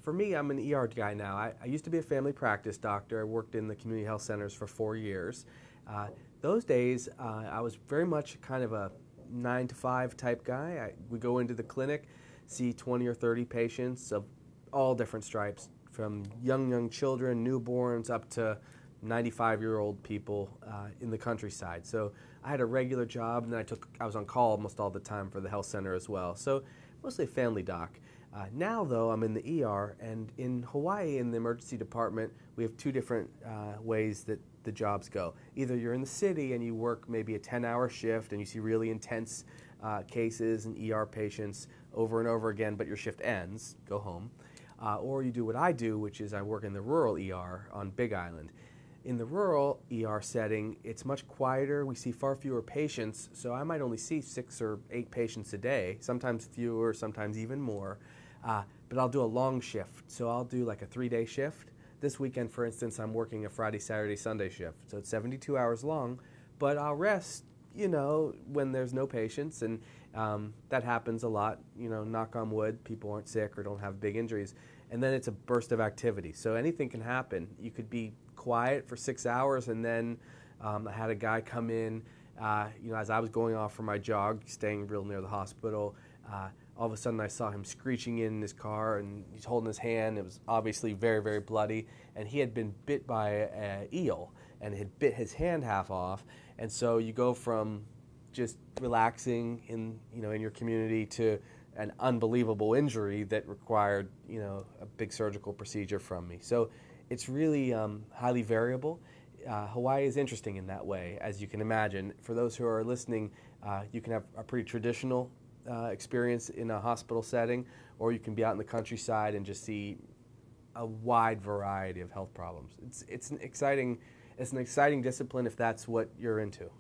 For me, I'm an ER guy now. I used to be a family practice doctor. I worked in the community health centers for 4 years. Uh, those days, I was very much kind of a 9 to 5 type guy. I would go into the clinic, see 20 or 30 patients of all different stripes, from young children, newborns, up to 95-year-old people in the countryside. So I had a regular job, and then I was on call almost all the time for the health center as well. So mostly a family doc. Now, though, I'm in the ER, and in Hawaii, in the emergency department, we have two different ways that the jobs go. Either you're in the city and you work maybe a 10-hour shift and you see really intense cases and ER patients over and over again, but your shift ends, go home. Or you do what I do, which is I work in the rural ER on Big Island. In the rural ER setting, it's much quieter. We see far fewer patients, so I might only see 6 or 8 patients a day, sometimes fewer, sometimes even more. But I'll do a long shift, so I'll do like a 3-day shift. This weekend, for instance, I'm working a Friday, Saturday, Sunday shift, so it's 72 hours long, but I'll rest, when there's no patients, and that happens a lot, knock on wood, people aren't sick or don't have big injuries, and then it's a burst of activity, so anything can happen. You could be quiet for 6 hours, and then I had a guy come in, as I was going off for my jog, staying real near the hospital. All of a sudden I saw him screeching in his car, and he's holding his hand. It was obviously very, very bloody, and he had been bit by an eel and had bit his hand half off. And so you go from just relaxing in your community to an unbelievable injury that required a big surgical procedure from me. So it's really highly variable. Hawaii is interesting in that way, as you can imagine. For those who are listening, you can have a pretty traditional experience in a hospital setting, or you can be out in the countryside and just see a wide variety of health problems. It's an exciting discipline if that's what you're into.